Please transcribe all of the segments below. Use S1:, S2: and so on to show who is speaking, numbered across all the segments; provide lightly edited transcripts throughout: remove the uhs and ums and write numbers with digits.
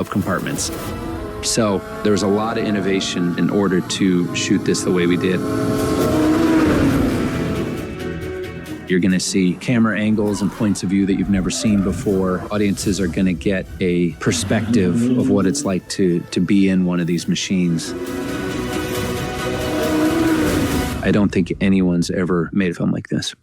S1: of compartments. So there was a lot of innovation in order to shoot this the way we did. You're going to see camera angles and points of view that you've never seen before. Audiences are going to get a perspective of what it's like to be in one of these machines. I don't think anyone's ever made a film like this.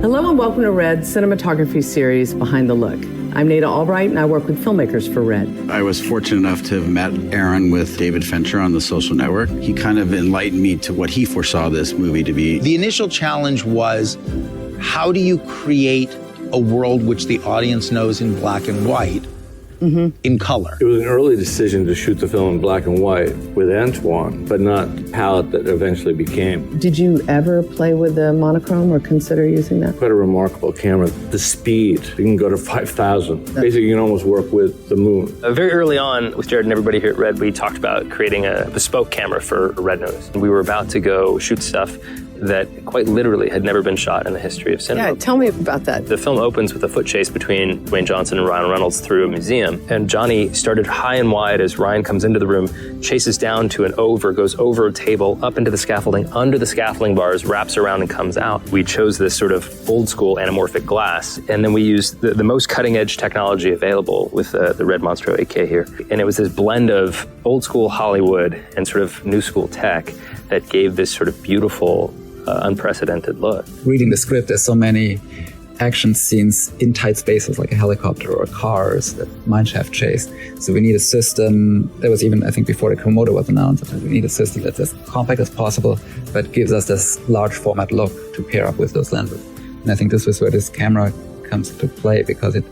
S2: Hello and welcome to RED's cinematography series, Behind the Look. I'm Nada Albright and I work with filmmakers for RED.
S3: I was fortunate enough to have met Aaron with David Fincher on The Social Network. He kind of enlightened me to what he foresaw this movie to be.
S4: The initial challenge was, how do you create a world which the audience knows in black and white, in color?
S5: It was an early decision to shoot the film in black and white with Antoine, but not the palette that eventually became.
S2: Did you ever play with the monochrome or consider using that?
S5: Quite a remarkable camera. The speed, you can go to 5,000. Basically, you can almost work with the moon.
S6: Very early on, with Jared and everybody here at RED, we talked about creating a bespoke camera for Red Nose. We were about to go shoot stuff that quite literally had never been shot in the history of cinema.
S2: Yeah, tell me about that.
S6: The film opens with a foot chase between Dwayne Johnson and Ryan Reynolds through a museum. And Johnny started high and wide as Ryan comes into the room, chases down to an over, goes over a table, up into the scaffolding, under the scaffolding bars, wraps around and comes out. We chose this sort of old school anamorphic glass. And then we used the most cutting edge technology available with the Red Monstro 8K here. And it was this blend of old school Hollywood and sort of new school tech that gave this sort of beautiful, unprecedented look.
S7: Reading the script, there's so many action scenes in tight spaces like a helicopter or cars, that mineshaft chase. So we need a system, that was even, I think, before the Komodo was announced, that we need a system that's as compact as possible, but gives us this large format look to pair up with those lenses. And I think this is where this camera comes into play, because it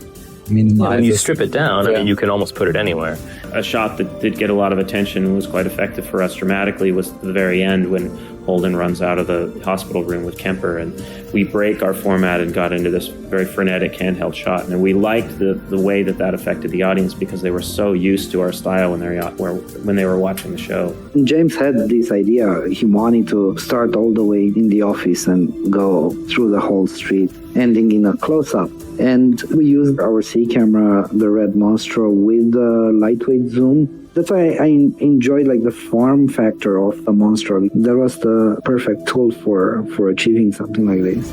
S6: when you strip it down, I mean, you can almost put it anywhere.
S8: A shot that did get a lot of attention and was quite effective for us dramatically was the very end when Holden runs out of the hospital room with Kemper, and we break our format and got into this very frenetic handheld shot. And we liked the way that affected the audience, because they were so used to our style when they were watching the show.
S9: James had this idea. He wanted to start all the way in the office and go through the whole street, ending in a close-up. And we used our C camera, the Red Monstro, with the lightweight zoom. That's why I enjoyed the form factor of the Monstro. That was the perfect tool for achieving something like this.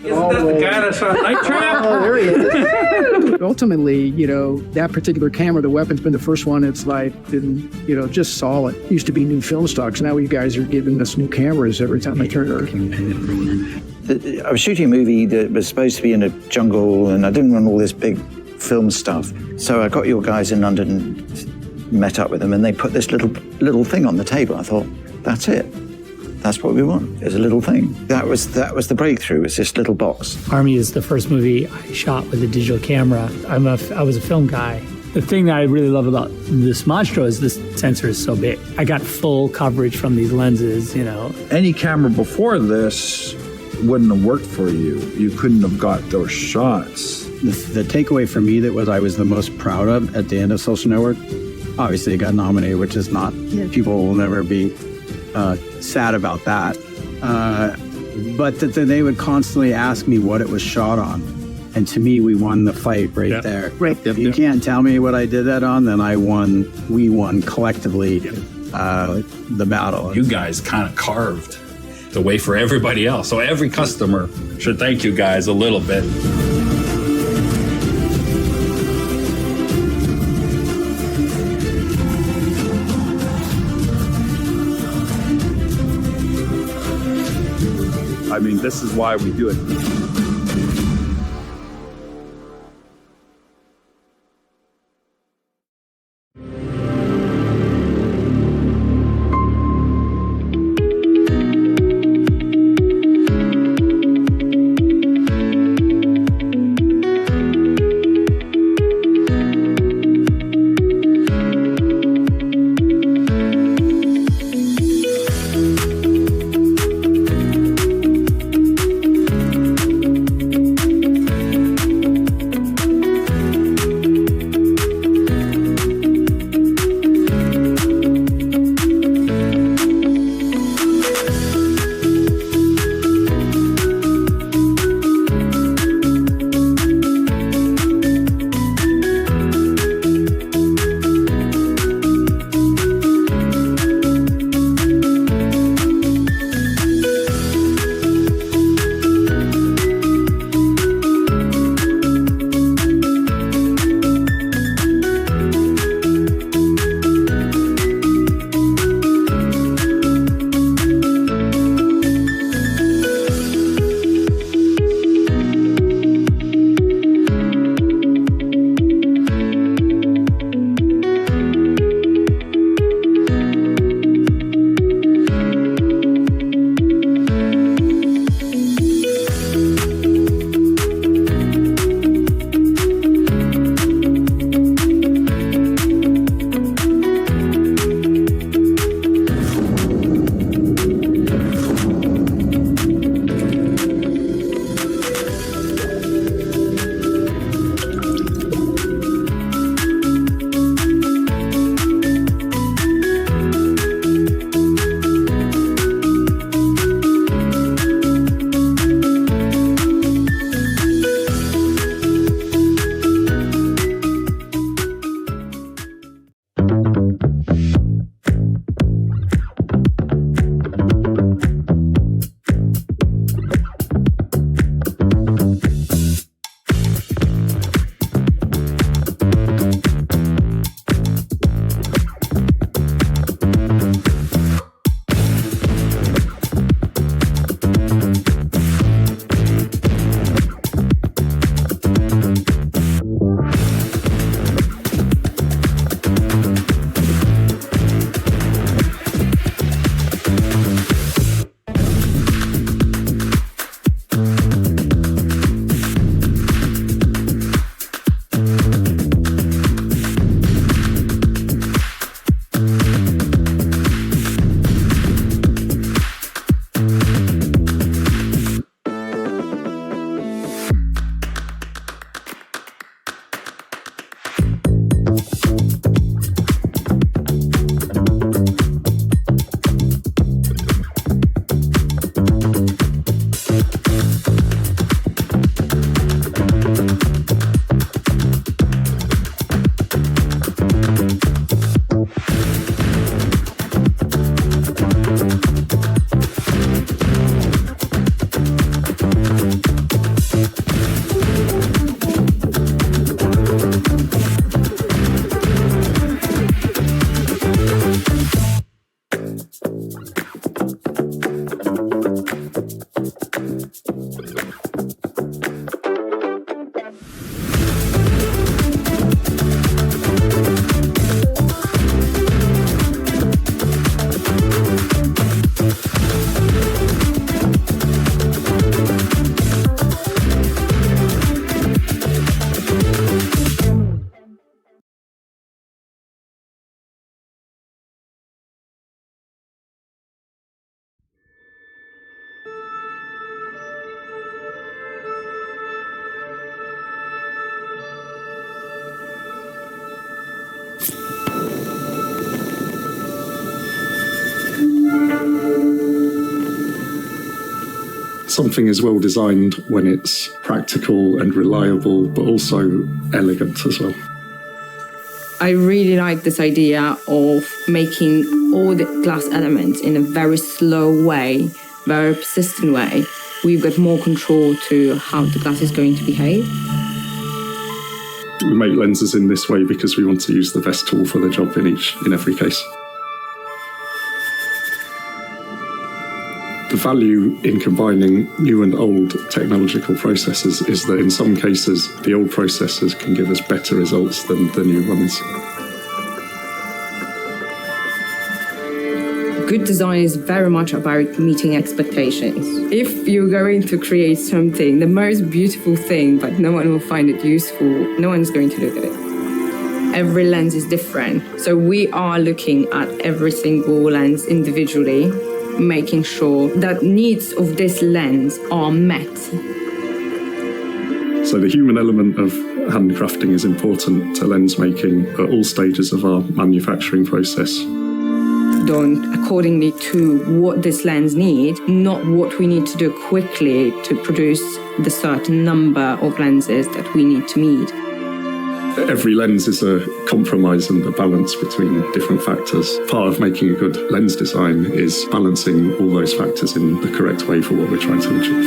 S10: Isn't that the guy that shot Night Trap?
S9: Oh, there he is.
S10: ultimately, that particular camera, the weapon's been the first one that's been, just solid. Used to be new film stocks. Now you guys are giving us new cameras every time I turn it.
S11: I was shooting a movie that was supposed to be in a jungle, and I didn't want all this big film stuff. So I got your guys in London, met up with them, and they put this little thing on the table. I thought, that's it. That's what we want, is a little thing. That was the breakthrough, was this little box.
S12: Army is the first movie I shot with a digital camera. I was a film guy. The thing that I really love about this Monstro is this sensor is so big. I got full coverage from these lenses,
S13: Any camera before this wouldn't have worked for you. You couldn't have got those shots.
S3: The takeaway for me that I was the most proud of at the end of Social Network, obviously it got nominated, which is not, people will never be sad about that. But that they would constantly ask me what it was shot on. And to me, we won the fight right there.
S10: Right.
S3: If you can't tell me what I did that on, then we won collectively the battle.
S14: You guys kind of carved the way for everybody else. So every customer should thank you guys a little bit.
S13: I mean, this is why we do it.
S15: Something is well designed when it's practical and reliable, but also elegant as well.
S16: I really like this idea of making all the glass elements in a very slow way, very persistent way. We've got more control to how the glass is going to behave.
S15: We make lenses in this way because we want to use the best tool for the job in every case. The value in combining new and old technological processes is that in some cases, the old processes can give us better results than the new ones.
S16: Good design is very much about meeting expectations. If you're going to create something, the most beautiful thing, but no one will find it useful, no one's going to look at it. Every lens is different. So we are looking at every single lens individually, making sure that needs of this lens are met.
S15: So the human element of handcrafting is important to lens making at all stages of our manufacturing process.
S16: Done accordingly to what this lens needs, not what we need to do quickly to produce the certain number of lenses that we need to meet.
S15: Every lens is a compromise and a balance between different factors. Part of making a good lens design is balancing all those factors in the correct way for what we're trying to achieve.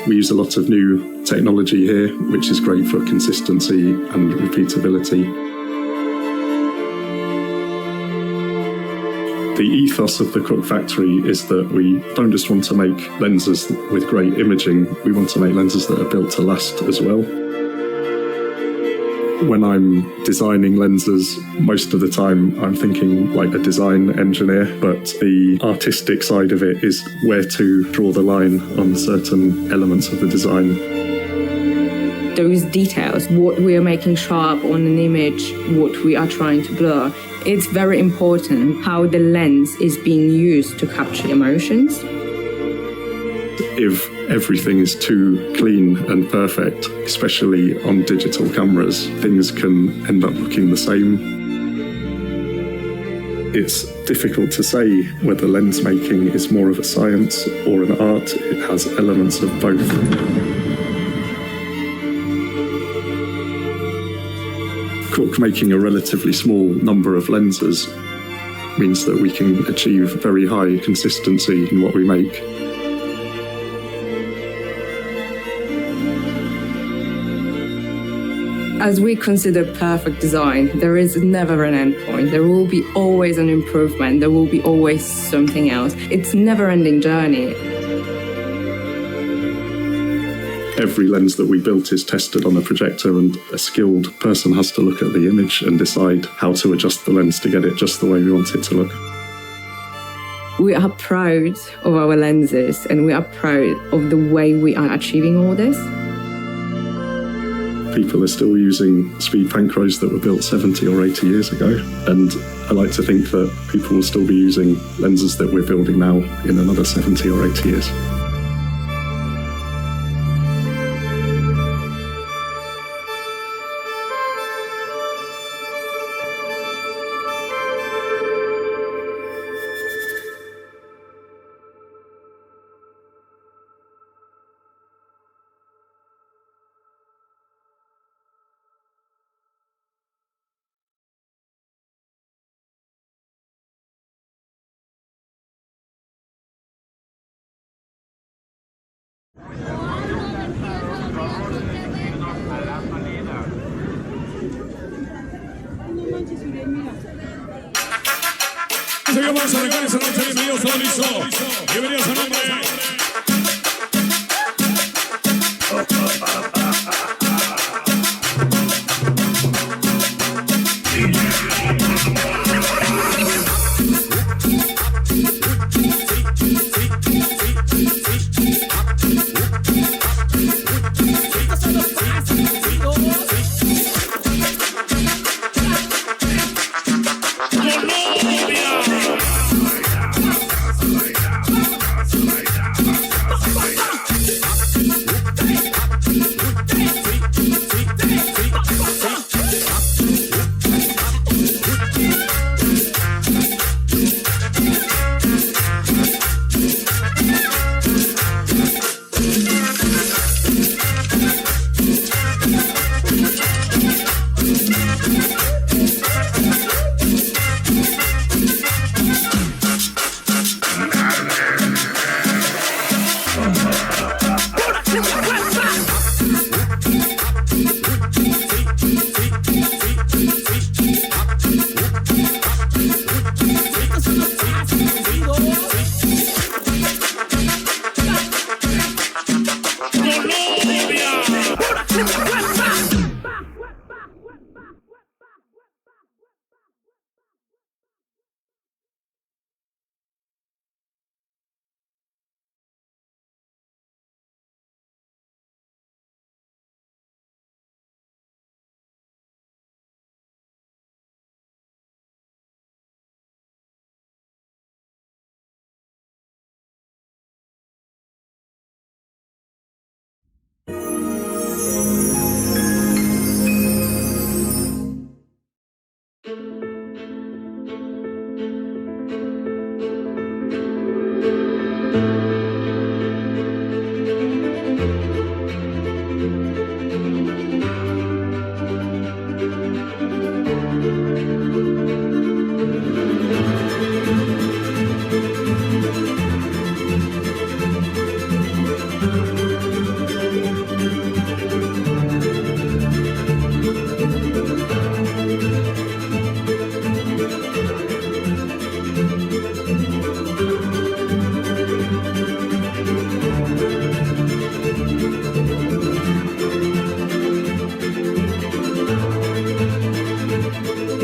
S15: We use a lot of new technology here, which is great for consistency and repeatability. The ethos of the Cooke factory is that we don't just want to make lenses with great imaging, we want to make lenses that are built to last as well. When I'm designing lenses, most of the time I'm thinking like a design engineer, but the artistic side of it is where to draw the line on certain elements of the design.
S16: Those details, what we are making sharp on an image, what we are trying to blur, it's very important how the lens is being used to capture emotions.
S15: If everything is too clean and perfect, especially on digital cameras, things can end up looking the same. It's difficult to say whether lens making is more of a science or an art. It has elements of both. Cooke making a relatively small number of lenses means that we can achieve very high consistency in what we make.
S16: As we consider perfect design, there is never an end point. There will be always an improvement. There will be always something else. It's a never-ending journey.
S15: Every lens that we built is tested on a projector, and a skilled person has to look at the image and decide how to adjust the lens to get it just the way we want it to look.
S16: We are proud of our lenses, and we are proud of the way we are achieving all this.
S15: People are still using speed Panchros that were built 70 or 80 years ago, and I like to think that people will still be using lenses that we're building now in another 70 or 80 years.
S17: Vamos a arrancar esa noche, bienvenidos a Liso. Bienvenidos a nombre.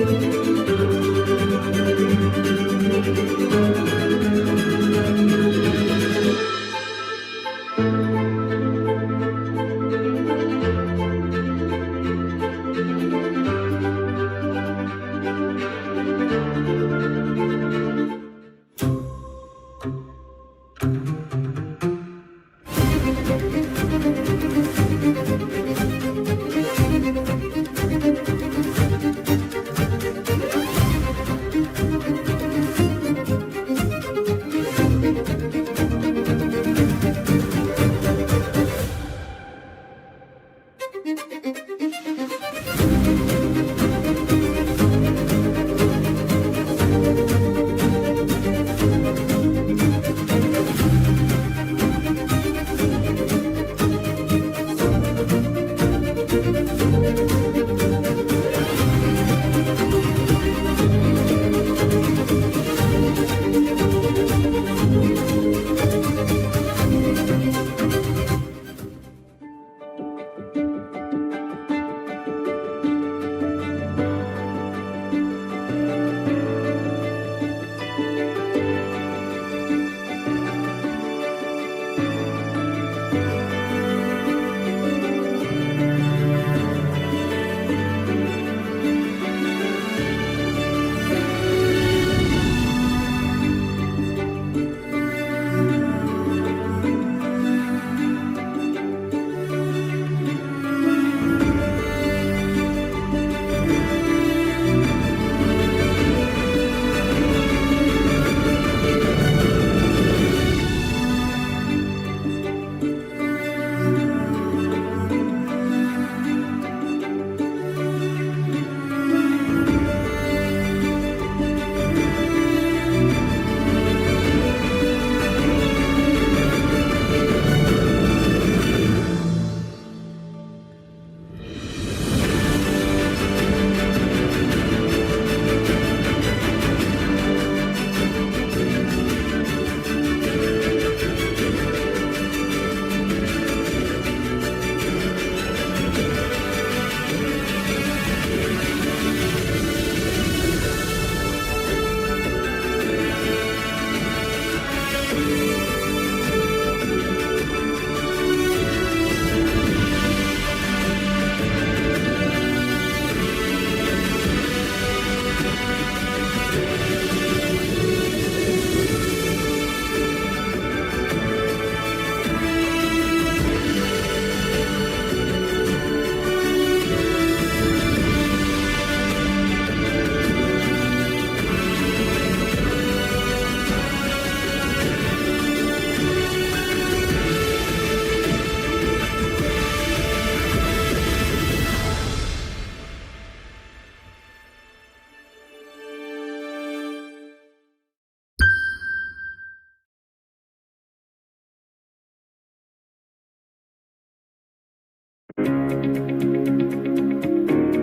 S17: Thank you.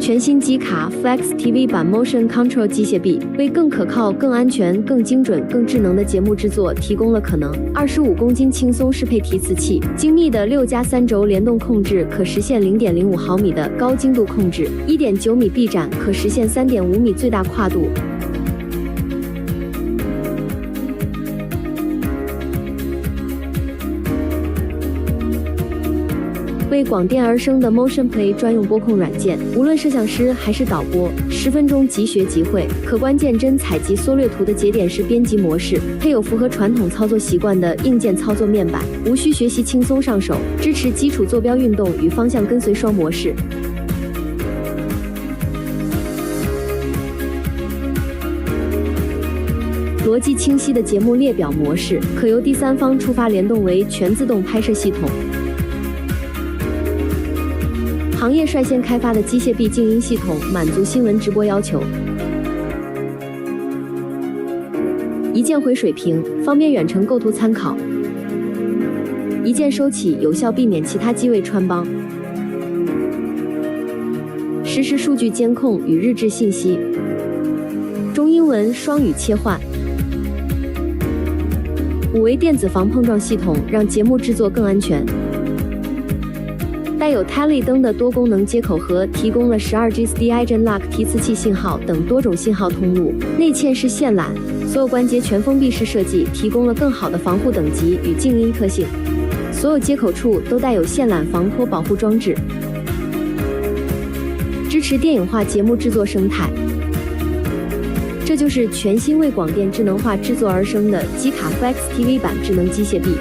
S18: 全新机卡 Flex TV 版 Motion Control 机械臂为更可靠、更安全、更精准、更智能的节目制作提供了可能。25公斤轻松适配提词器，精密的6+3轴联动控制可实现 0.05毫米的高精度控制， 1.9米臂展可实现 3.5米最大跨度。为广电而生的 Motion Play 专用播控软件，无论摄像师还是导播，10分钟即学即会。可观见真采集缩略图的节点式编辑模式，配有符合传统操作习惯的硬件操作面板，无需学习轻松上手，支持基础坐标运动与方向跟随双模式。逻辑清晰的节目列表模式，可由第三方触发联动为全自动拍摄系统。行业率先开发的机械臂静音系统，满足新闻直播要求。一键回水平，方便远程构图参考。一键收起，有效避免其他机位穿帮。实时数据监控与日志信息。中英文双语切换。5维电子防碰撞系统，让节目制作更安全。带有 Tally 灯的多功能接口盒提供了 12G SDI Genlock 提词器信号等多种信号通路，内嵌式线缆，所有关节全封闭式设计，提供了更好的防护等级与静音特性。所有接口处都带有线缆防脱保护装置，支持电影化节目制作生态。这就是全新为广电智能化制作而生的机卡 Flex TV 版智能机械臂。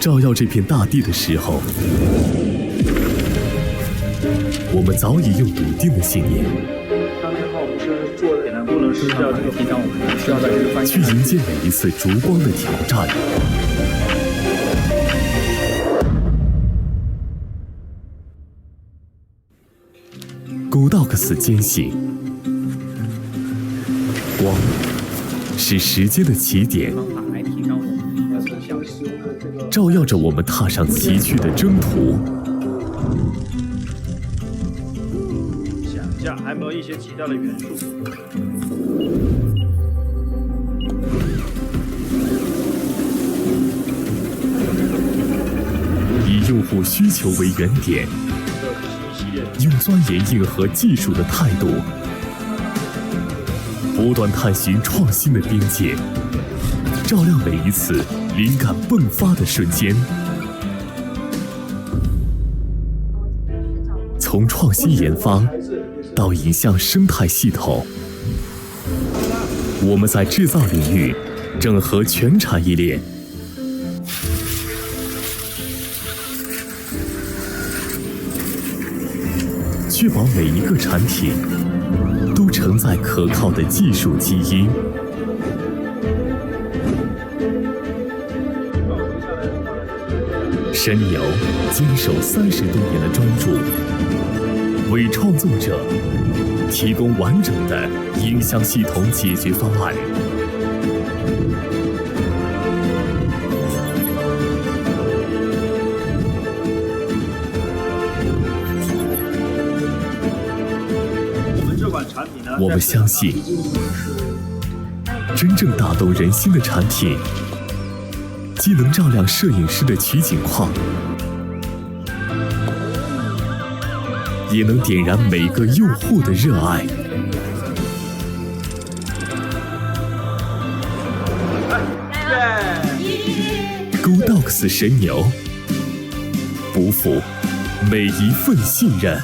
S19: 照耀这片大地的时候，我们早已用笃定的信念去迎接每一次烛光的挑战。Godox 坚信，光是时间的起点，照耀着我们踏上崎岖的征途。
S20: 想一下，还有没有一些其他的元素？
S19: 以用户需求为原点，用钻研硬核技术的态度，不断探寻创新的边界，照亮每一次灵感迸发的瞬间。从创新研发到影像生态系统，我们在制造领域整合全产业链，确保每一个产品都承载可靠的技术基因。神牛坚守30多年的专注，为创作者提供完整的音箱系统解决方案。我们相信，真正打动人心的产品，既能照亮摄影师的取景框，也能点燃每个用户的热爱。Godox 神牛，不负每一份信任。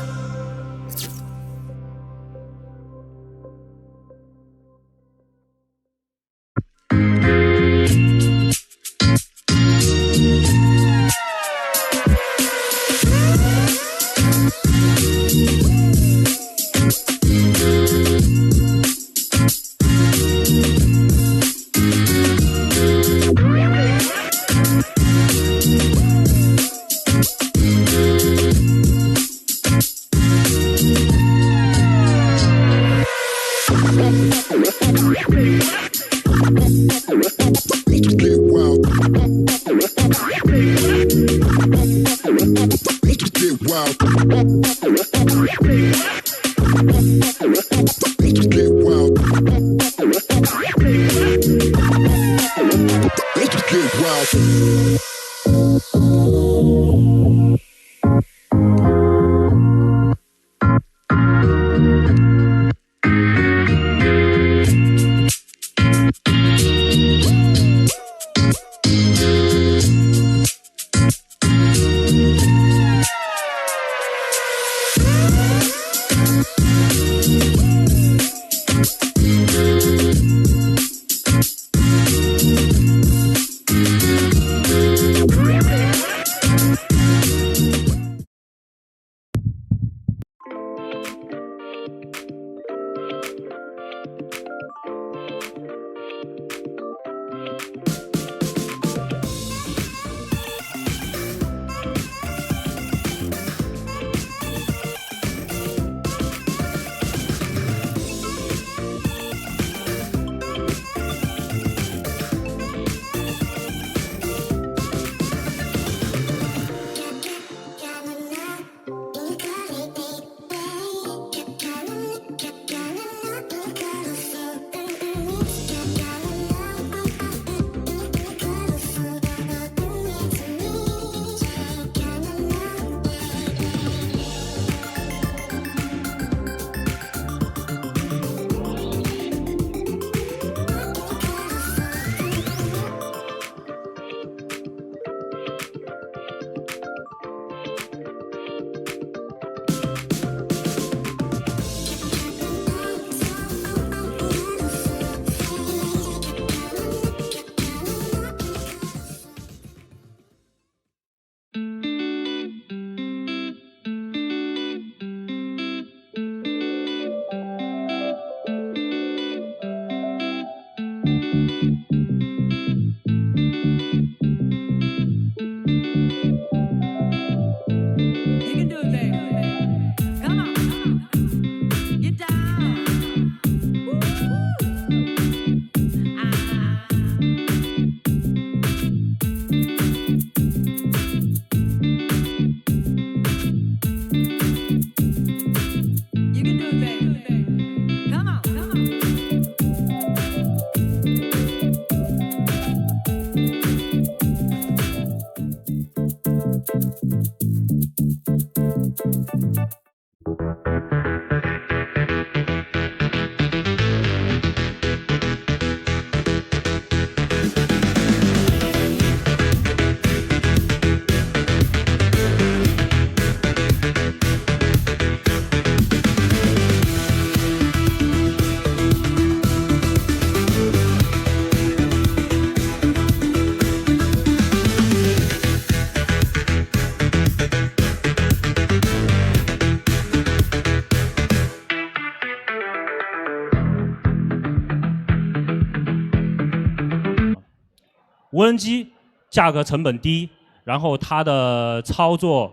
S20: 无人机价格成本低，然后它的操作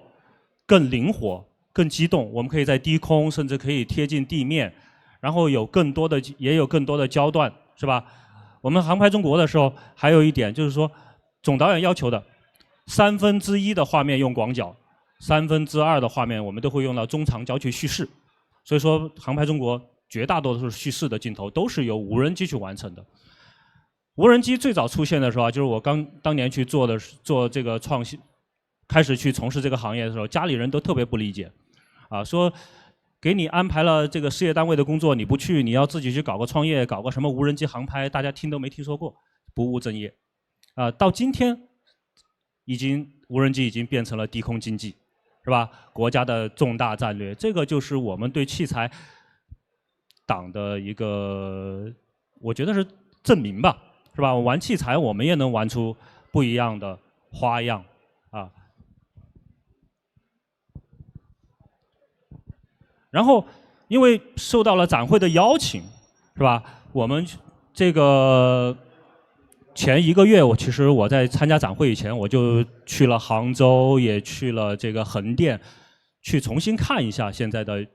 S20: 更灵活、更机动，我们可以在低空甚至可以贴近地面，然后也有更多的焦段，是吧？我们航拍中国的时候，还有一点就是说，总导演要求的1/3的画面用广角，2/3的画面我们都会用到中长焦去叙事。所以说，航拍中国绝大多数叙事的镜头都是由无人机去完成的。无人机最早出现的时候就是我当年去做这个创新，开始去从事这个行业的时候，家里人都特别不理解，说给你安排了这个事业单位的工作，你不去，你要自己去搞个创业，搞个什么无人机航拍，大家听都没听说过，不务正业。到今天，无人机已经变成了低空经济，是吧？国家的重大战略，这个就是我们对器材党的一个，我觉得是证明吧，是吧？玩器材我们也能玩出不一样的花样啊。然后，因为受到了展会的邀请，是吧？我们这个前1个月，其实我在参加展会以前，我就去了杭州，也去了这个横店，去重新看一下现在的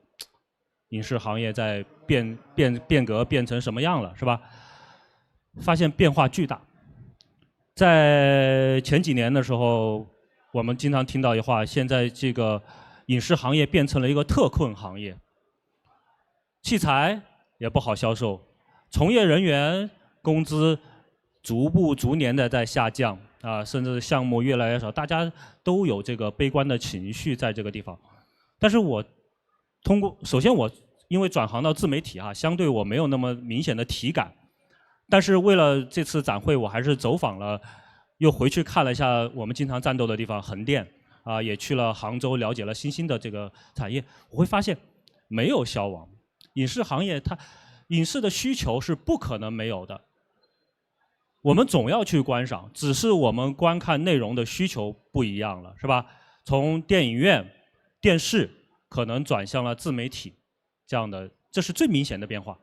S20: 影视行业在变革变成什么样了，是吧？发现变化巨大。在前几年的时候，我们经常听到一话，现在这个影视行业变成了一个特困行业，器材也不好销售，从业人员工资逐年的在下降甚至项目越来越少，大家都有这个悲观的情绪在这个地方。但是我首先我因为转行到自媒体相对我没有那么明显的体感，但是为了这次展会，我还是走访了，又回去看了一下我们经常战斗的地方横店。也去了杭州，了解了新兴的这个产业，我会发现没有消亡。影视行业影视的需求是不可能没有的，我们总要去观赏，只是我们观看内容的需求不一样了，是吧？从电影院、电视可能转向了自媒体，这样的，这是最明显的变化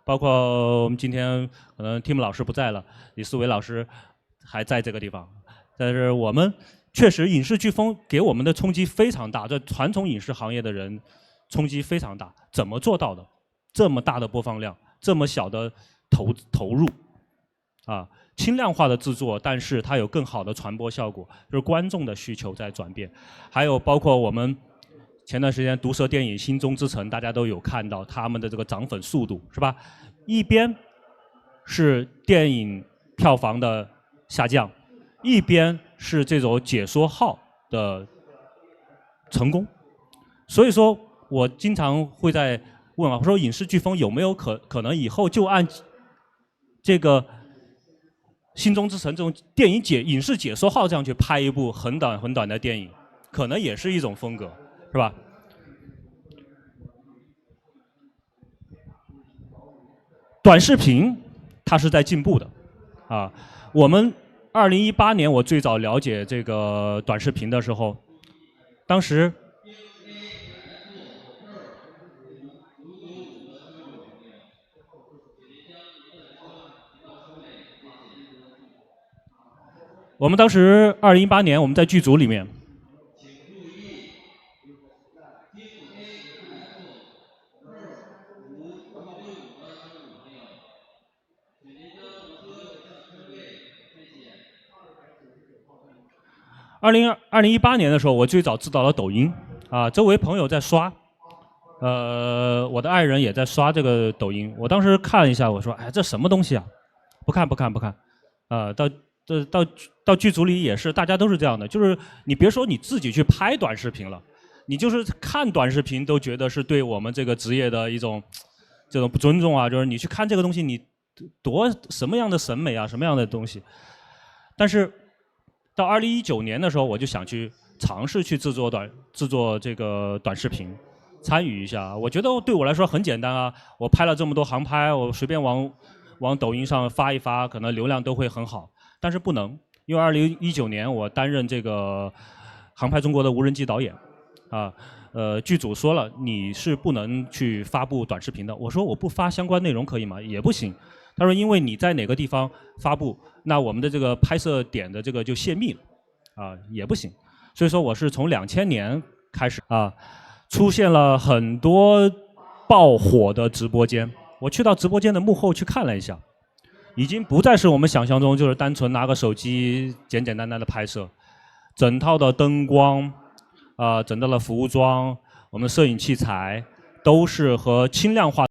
S20: 包括我们今天可能 Tim 老师不在了，李思维老师还在这个地方，但是我们确实，影视飓风给我们的冲击非常大，这传统影视行业的人冲击非常大。怎么做到的？这么大的播放量，这么小的投入，轻量化的制作，但是它有更好的传播效果，就是观众的需求在转变。还有包括我们前段时间毒舌电影《心中之城》，大家都有看到他们的这个涨粉速度，是吧？一边是电影票房的下降，一边是这种解说号的成功，所以说我经常会在问我说影视飓风有没有可能以后就按这个《心中之城》这种电影影视解说号这样去拍一部很短的电影，可能也是一种风格，是吧？短视频它是在进步的，我们2018年我最早了解这个短视频的时候，当时2018年我们在剧组里面，2018年的时候，我最早知道了抖音周围朋友在刷，我的爱人也在刷这个抖音。我当时看了一下，我说：“哎，这什么东西啊？不看。”到剧组里也是，大家都是这样的，就是你别说你自己去拍短视频了，你就是看短视频都觉得是对我们这个职业的一种这种不尊重就是你去看这个东西，你什么样的审美什么样的东西。但是到2019年的时候，我就想去尝试去制作这个短视频，参与一下。我觉得对我来说很简单我拍了这么多航拍，我随便往抖音上发一发，可能流量都会很好。但是不能，因为2019年我担任这个航拍中国的无人机导演剧组说了你是不能去发布短视频的。我说我不发相关内容可以吗？也不行。他说因为你在哪个地方发布，那我们的这个拍摄点的这个就泄密了，啊也不行。所以说我是从2000年开始啊，出现了很多爆火的直播间。我去到直播间的幕后去看了一下，已经不再是我们想象中就是单纯拿个手机简简单单的拍摄，整套的灯光，整套的服装，我们的摄影器材都是和轻量化